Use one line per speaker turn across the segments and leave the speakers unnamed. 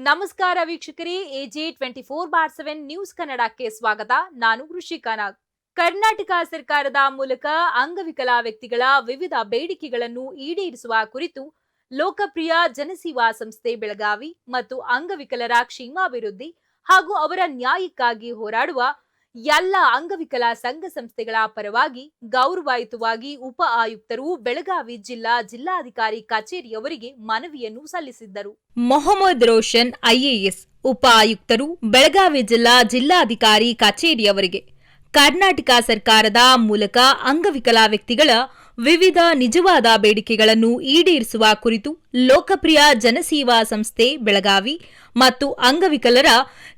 ನಮಸ್ಕಾರ ವೀಕ್ಷಕರೇ, AJ 24/7 news ಕನ್ನಡಕ್ಕೆ ಸ್ವಾಗತ. ನಾನು ಋಷಿಕಾ ನಾಗ್. ಕರ್ನಾಟಕ ಸರ್ಕಾರದ ಮೂಲಕ ಅಂಗವಿಕಲ ವ್ಯಕ್ತಿಗಳ ವಿವಿಧ ಬೇಡಿಕೆಗಳನ್ನು ಈಡೇರಿಸುವ ಕುರಿತು ಲೋಕಪ್ರಿಯ ಜನಸೇವಾ ಸಂಸ್ಥೆ ಬೆಳಗಾವಿ ಮತ್ತು ಅಂಗವಿಕಲರ ಕ್ಷೇಮಾಭಿವೃದ್ಧಿ ಹಾಗೂ ಅವರ ನ್ಯಾಯಕ್ಕಾಗಿ ಹೋರಾಡುವ ಎಲ್ಲ ಅಂಗವಿಕಲ ಸಂಘ ಸಂಸ್ಥೆಗಳ ಪರವಾಗಿ ಗೌರವಯುತವಾಗಿ ಉಪ ಆಯುಕ್ತರು ಬೆಳಗಾವಿ ಜಿಲ್ಲಾಧಿಕಾರಿ ಕಚೇರಿಯವರಿಗೆ ಮನವಿಯನ್ನು ಸಲ್ಲಿಸಿದ್ದರು. ಮೊಹಮ್ಮದ್ ರೋಷನ್ ಐಎಎಸ್ ಉಪ ಆಯುಕ್ತರು ಬೆಳಗಾವಿ ಜಿಲ್ಲಾಧಿಕಾರಿ ಕಚೇರಿಯವರಿಗೆ ಕರ್ನಾಟಕ ಸರ್ಕಾರದ ಮೂಲಕ ಅಂಗವಿಕಲ ವ್ಯಕ್ತಿಗಳ ವಿವಿಧ ನಿಜವಾದ ಬೇಡಿಕೆಗಳನ್ನು ಈಡೇರಿಸುವ ಕುರಿತು ಲೋಕಪ್ರಿಯ ಜನಸೇವಾ ಸಂಸ್ಥೆ ಬೆಳಗಾವಿ ಮತ್ತು ಅಂಗವಿಕಲರ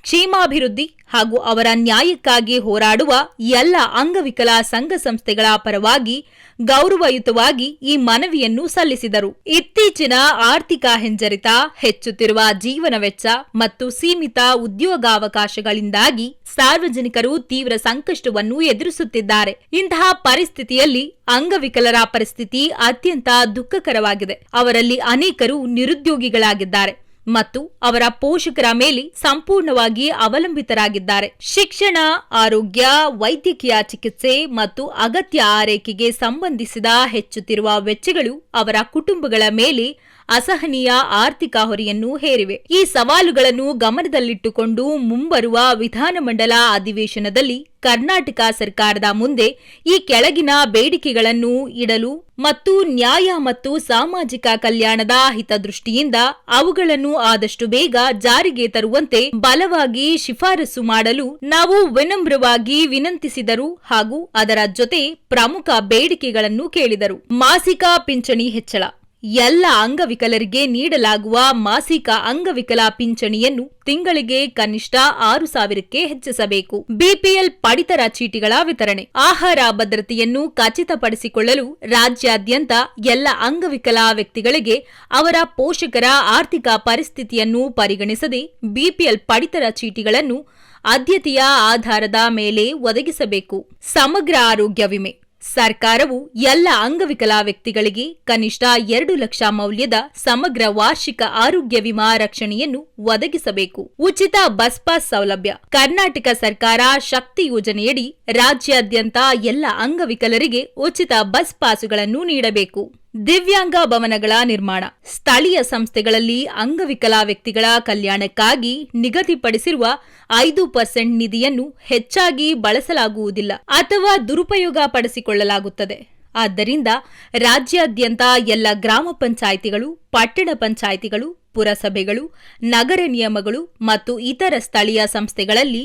ಕ್ಷೇಮಾಭಿವೃದ್ಧಿ ಹಾಗೂ ಅವರ ನ್ಯಾಯಕ್ಕಾಗಿ ಹೋರಾಡುವ ಎಲ್ಲ ಅಂಗವಿಕಲ ಸಂಘ ಸಂಸ್ಥೆಗಳ ಪರವಾಗಿ ಗೌರವಯುತವಾಗಿ ಈ ಮನವಿಯನ್ನು ಸಲ್ಲಿಸಿದರು. ಇತ್ತೀಚಿನ ಆರ್ಥಿಕ ಹಿಂಜರಿತ, ಹೆಚ್ಚುತ್ತಿರುವ ಜೀವನ ವೆಚ್ಚ ಮತ್ತು ಸೀಮಿತ ಉದ್ಯೋಗಾವಕಾಶಗಳಿಂದಾಗಿ ಸಾರ್ವಜನಿಕರು ತೀವ್ರ ಸಂಕಷ್ಟವನ್ನು ಎದುರಿಸುತ್ತಿದ್ದಾರೆ. ಇಂತಹ ಪರಿಸ್ಥಿತಿಯಲ್ಲಿ ಅಂಗವಿಕಲರ ಪರಿಸ್ಥಿತಿ ಅತ್ಯಂತ ದುಃಖಕರವಾಗಿದೆ. ಅವರಲ್ಲಿ ಅನೇಕರು ನಿರುದ್ಯೋಗಿಗಳಾಗಿದ್ದಾರೆ ಮತ್ತು ಅವರ ಪೋಷಕರ ಮೇಲೆ ಸಂಪೂರ್ಣವಾಗಿ ಅವಲಂಬಿತರಾಗಿದ್ದಾರೆ. ಶಿಕ್ಷಣ, ಆರೋಗ್ಯ, ವೈದ್ಯಕೀಯ ಚಿಕಿತ್ಸೆ ಮತ್ತು ಅಗತ್ಯ ಆರೈಕೆಗೆ ಸಂಬಂಧಿಸಿದ ಹೆಚ್ಚುತ್ತಿರುವ ವೆಚ್ಚಗಳು ಅವರ ಕುಟುಂಬಗಳ ಮೇಲೆ ಅಸಹನೀಯ ಆರ್ಥಿಕ ಹೊರೆಯನ್ನು ಹೇರಿವೆ. ಈ ಸವಾಲುಗಳನ್ನು ಗಮನದಲ್ಲಿಟ್ಟುಕೊಂಡು ಮುಂಬರುವ ವಿಧಾನಮಂಡಲ ಅಧಿವೇಶನದಲ್ಲಿ ಕರ್ನಾಟಕ ಸರ್ಕಾರದ ಮುಂದೆ ಈ ಕೆಳಗಿನ ಬೇಡಿಕೆಗಳನ್ನು ಇಡಲು ಮತ್ತು ನ್ಯಾಯ ಮತ್ತು ಸಾಮಾಜಿಕ ಕಲ್ಯಾಣದ ಹಿತದೃಷ್ಟಿಯಿಂದ ಅವುಗಳನ್ನು ಆದಷ್ಟು ಬೇಗ ಜಾರಿಗೆ ತರುವಂತೆ ಬಲವಾಗಿ ಶಿಫಾರಸು ಮಾಡಲು ನಾವು ವಿನಮ್ರವಾಗಿ ವಿನಂತಿಸಿದರು ಹಾಗೂ ಅದರ ಜೊತೆ ಪ್ರಮುಖ ಬೇಡಿಕೆಗಳನ್ನು ಕೇಳಿದರು. ಮಾಸಿಕ ಪಿಂಚಣಿ ಹೆಚ್ಚಳ. ಎಲ್ಲ ಅಂಗವಿಕಲರಿಗೆ ನೀಡಲಾಗುವ ಮಾಸಿಕ ಅಂಗವಿಕಲ ಪಿಂಚಣಿಯನ್ನು ತಿಂಗಳಿಗೆ ಕನಿಷ್ಠ 6,000ಕ್ಕೆ ಹೆಚ್ಚಿಸಬೇಕು. ಬಿಪಿಎಲ್ ಪಡಿತರ ಚೀಟಿಗಳ ವಿತರಣೆ. ಆಹಾರ ಭದ್ರತೆಯನ್ನು ಖಚಿತಪಡಿಸಿಕೊಳ್ಳಲು ರಾಜ್ಯಾದ್ಯಂತ ಎಲ್ಲ ಅಂಗವಿಕಲ ವ್ಯಕ್ತಿಗಳಿಗೆ ಅವರ ಪೋಷಕರ ಆರ್ಥಿಕ ಪರಿಸ್ಥಿತಿಯನ್ನು ಪರಿಗಣಿಸದೆ ಬಿಪಿಎಲ್ ಪಡಿತರ ಚೀಟಿಗಳನ್ನು ಆದ್ಯತೆಯ ಆಧಾರದ ಮೇಲೆ ಒದಗಿಸಬೇಕು. ಸಮಗ್ರ ಆರೋಗ್ಯ ವಿಮೆ. ಸರ್ಕಾರವು ಎಲ್ಲ ಅಂಗವಿಕಲ ವ್ಯಕ್ತಿಗಳಿಗೆ ಕನಿಷ್ಠ 2 ಲಕ್ಷ ಮೌಲ್ಯದ ಸಮಗ್ರ ವಾರ್ಷಿಕ ಆರೋಗ್ಯ ವಿಮಾ ರಕ್ಷಣೆಯನ್ನು ಒದಗಿಸಬೇಕು. ಉಚಿತ ಬಸ್ ಪಾಸ್ ಸೌಲಭ್ಯ. ಕರ್ನಾಟಕ ಸರ್ಕಾರ ಶಕ್ತಿ ಯೋಜನೆಯಡಿ ರಾಜ್ಯಾದ್ಯಂತ ಎಲ್ಲ ಅಂಗವಿಕಲರಿಗೆ ಉಚಿತ ಬಸ್ ಪಾಸುಗಳನ್ನು ನೀಡಬೇಕು. ದಿವ್ಯಾಂಗ ಭವನಗಳ ನಿರ್ಮಾಣ. ಸ್ಥಳೀಯ ಸಂಸ್ಥೆಗಳಲ್ಲಿ ಅಂಗವಿಕಲ ವ್ಯಕ್ತಿಗಳ ಕಲ್ಯಾಣಕ್ಕಾಗಿ ನಿಗದಿಪಡಿಸಿರುವ 5% ನಿಧಿಯನ್ನು ಹೆಚ್ಚಾಗಿ ಬಳಸಲಾಗುವುದಿಲ್ಲ ಅಥವಾ ದುರುಪಯೋಗ ಪಡಿಸಿಕೊಳ್ಳಲಾಗುತ್ತದೆ. ಆದ್ದರಿಂದ ರಾಜ್ಯಾದ್ಯಂತ ಎಲ್ಲ ಗ್ರಾಮ ಪಂಚಾಯಿತಿಗಳು, ಪಟ್ಟಣ ಪಂಚಾಯಿತಿಗಳು, ಪುರಸಭೆಗಳು, ನಗರ ನಿಯಮಗಳು ಮತ್ತು ಇತರ ಸ್ಥಳೀಯ ಸಂಸ್ಥೆಗಳಲ್ಲಿ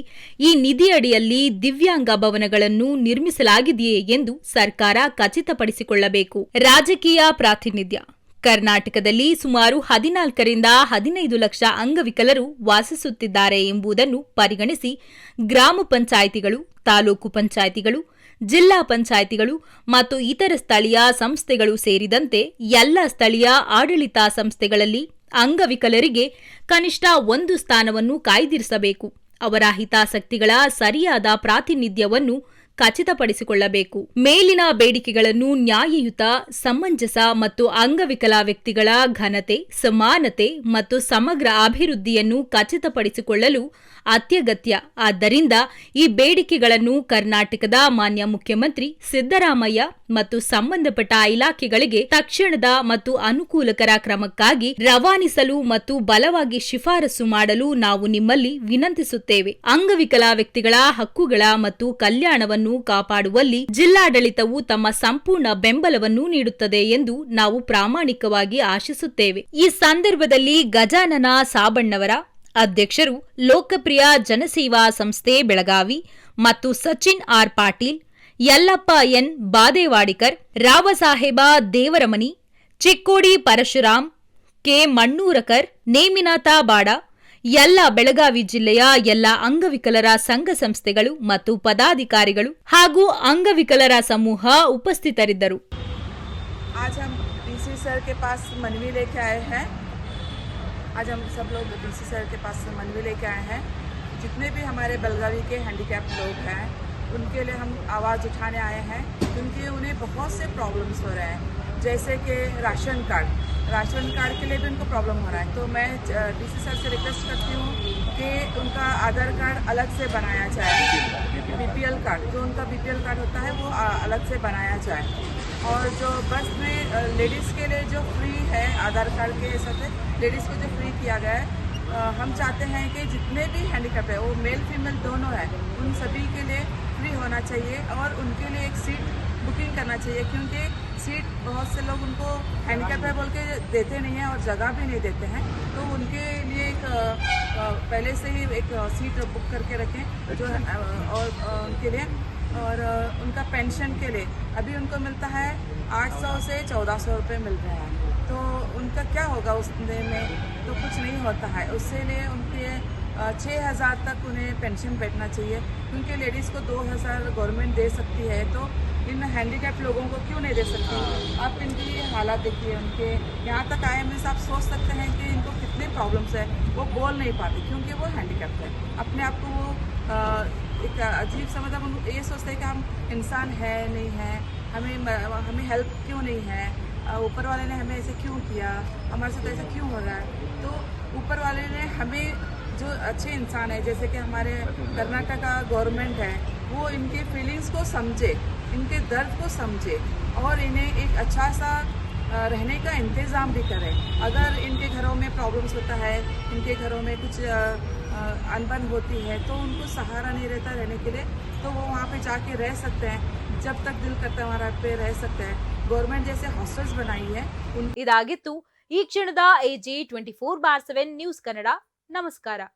ಈ ನಿಧಿಯಡಿಯಲ್ಲಿ ದಿವ್ಯಾಂಗ ಭವನಗಳನ್ನು ನಿರ್ಮಿಸಲಾಗಿದೆಯೇ ಎಂದು ಸರ್ಕಾರ ಖಚಿತಪಡಿಸಿಕೊಳ್ಳಬೇಕು. ರಾಜಕೀಯ ಪ್ರಾತಿನಿಧ್ಯ. ಕರ್ನಾಟಕದಲ್ಲಿ ಸುಮಾರು 14ರಿಂದ 15 ಲಕ್ಷ ಅಂಗವಿಕಲರು ವಾಸಿಸುತ್ತಿದ್ದಾರೆ ಎಂಬುದನ್ನು ಪರಿಗಣಿಸಿ ಗ್ರಾಮ ಪಂಚಾಯಿತಿಗಳು, ತಾಲೂಕು ಪಂಚಾಯಿತಿಗಳು, ಜಿಲ್ಲಾ ಪಂಚಾಯಿತಿಗಳು ಮತ್ತು ಇತರ ಸ್ಥಳೀಯ ಸಂಸ್ಥೆಗಳು ಸೇರಿದಂತೆ ಎಲ್ಲ ಸ್ಥಳೀಯ ಆಡಳಿತ ಸಂಸ್ಥೆಗಳಲ್ಲಿ ಅಂಗವಿಕಲರಿಗೆ ಕನಿಷ್ಠ 1 ಸ್ಥಾನವನ್ನು ಕಾಯ್ದಿರಿಸಬೇಕು. ಅವರ ಹಿತಾಸಕ್ತಿಗಳ ಸರಿಯಾದ ಪ್ರಾತಿನಿಧ್ಯವನ್ನು ಖಚಿತಪಡಿಸಿಕೊಳ್ಳಬೇಕು. ಮೇಲಿನ ಬೇಡಿಕೆಗಳನ್ನು ನ್ಯಾಯಯುತ, ಸಮಂಜಸ ಮತ್ತು ಅಂಗವಿಕಲ ವ್ಯಕ್ತಿಗಳ ಘನತೆ, ಸಮಾನತೆ ಮತ್ತು ಸಮಗ್ರ ಅಭಿವೃದ್ಧಿಯನ್ನು ಖಚಿತಪಡಿಸಿಕೊಳ್ಳಲು ಅತ್ಯಗತ್ಯ. ಆದ್ದರಿಂದ ಈ ಬೇಡಿಕೆಗಳನ್ನು ಕರ್ನಾಟಕದ ಮಾನ್ಯ ಮುಖ್ಯಮಂತ್ರಿ ಸಿದ್ದರಾಮಯ್ಯ ಮತ್ತು ಸಂಬಂಧಪಟ್ಟ ಇಲಾಖೆಗಳಿಗೆ ತಕ್ಷಣದ ಮತ್ತು ಅನುಕೂಲಕರ ಕ್ರಮಕ್ಕಾಗಿ ರವಾನಿಸಲು ಮತ್ತು ಬಲವಾಗಿ ಶಿಫಾರಸು ಮಾಡಲು ನಾವು ನಿಮ್ಮಲ್ಲಿ ವಿನಂತಿಸುತ್ತೇವೆ. ಅಂಗವಿಕಲ ವ್ಯಕ್ತಿಗಳ ಹಕ್ಕುಗಳ ಮತ್ತು ಕಲ್ಯಾಣವನ್ನು ಕಾಪಾಡುವಲ್ಲಿ ಜಿಲ್ಲಾಡಳಿತವು ತಮ್ಮ ಸಂಪೂರ್ಣ ಬೆಂಬಲವನ್ನು ನೀಡುತ್ತದೆ ಎಂದು ನಾವು ಪ್ರಾಮಾಣಿಕವಾಗಿ ಆಶಿಸುತ್ತೇವೆ. ಈ ಸಂದರ್ಭದಲ್ಲಿ ಗಜಾನನ ಸಾಬಣ್ಣವರ, ಅಧ್ಯಕ್ಷರು, ಲೋಕಪ್ರಿಯ ಜನಸೇವಾ ಸಂಸ್ಥೆ ಬೆಳಗಾವಿ ಮತ್ತು Sachin R Patil, Yallappa N Badewadikar, Raosaheb Devaramani, Chikkodi Parashuram, K Mannurkar, Neminath Bada, ಎಲ್ಲ ಬೆಳಗಾವಿ ಜಿಲ್ಲೆಯ ಎಲ್ಲ ಅಂಗವಿಕಲರ ಸಂಘ ಸಂಸ್ಥೆಗಳು ಮತ್ತು ಪದಾಧಿಕಾರಿಗಳು ಹಾಗೂ ಅಂಗವಿಕಲರ ಸಮೂಹ ಉಪಸ್ಥಿತರಿದ್ದರು.
आज हम डीसी सर के पास मनवी लेके आए हैं। आज हम सब लोग डीसी सर के पास मनवी लेके आए हैं। जितने भी हमारे बेलगावी के हैंडीकैप लोग हैं उनके लिए हम आवाज़ उठाने आए हैं, क्योंकि उन्हें बहुत से प्रॉब्लम्स हो रहे हैं, जैसे कि राशन कार्ड राशन कार्ड के लिए भी उनको प्रॉब्लम हो रहा है। तो मैं डीसी सर से रिक्वेस्ट करती हूँ कि उनका आधार कार्ड अलग से बनाया जाए, बीपीएल कार्ड जो उनका बीपीएल कार्ड होता है वो अलग से बनाया जाए। और जो बस में लेडीज़ के लिए जो फ्री है आधार कार्ड के हिसाब से लेडीज़ को जो फ्री किया गया है, हम चाहते हैं कि जितने भी हैंडीकैप है वो मेल फीमेल दोनों है, उन सभी के लिए फ्री होना चाहिए और उनके लिए एक सीट बुकिंग करना चाहिए, क्योंकि सीट बहुत से लोग उनको हैंडीकैप है बोल के देते नहीं हैं और जगह भी नहीं देते हैं। तो उनके लिए एक पहले से ही एक सीट बुक करके रखें जो और उनके लिए और उनका पेंशन के लिए अभी उनको मिलता है 800 से 1400 रुपये मिल रहे हैं। तो उनका क्या होगा उस दिन में, तो कुछ नहीं होता है। उससे लिए उनके 6000 तक उन्हें पेंशन बैठना चाहिए, क्योंकि लेडीज़ को 2000 गवर्नमेंट दे सकती है, तो इन हैंडीकैप लोगों को क्यों नहीं दे सकती। आप इनकी हालात देखिए, उनके यहाँ तक आए में आप सोच सकते हैं कि इनको कितने प्रॉब्लम्स है, वो बोल नहीं पाते क्योंकि वो हैंडीकैप है। अपने आप को वो एक अजीब सा मतलब उनको ये सोचते हैं कि हम इंसान है नहीं है, हमें हेल्प क्यों नहीं है, ऊपर वाले ने हमें ऐसे क्यों किया, हमारे साथ ऐसा क्यों हो रहा है। तो ऊपर वाले ने हमें जो अच्छे इंसान है, जैसे कि हमारे कर्नाटका गवर्नमेंट है, वो इनके फीलिंग्स को समझे, इनके दर्द को समझे और इन्हें एक अच्छा सा रहने का इंतज़ाम भी करें। अगर इनके घरों में प्रॉब्लम्स होता है, इनके घरों में कुछ अनबन होती है, तो उनको सहारा नहीं रहता रहने के लिए, तो वो वहाँ पे जाके रह सकते हैं, जब तक दिल करता है वहाँ पे रह सकते हैं। गवर्नमेंट जैसे हॉस्टल्स बनाई है
ಇದಾಗಿತ್ತು ಈ ಕ್ಷಣದ AG 24/7 ನ್ಯೂಸ್ ಕನ್ನಡ. ನಮಸ್ಕಾರ.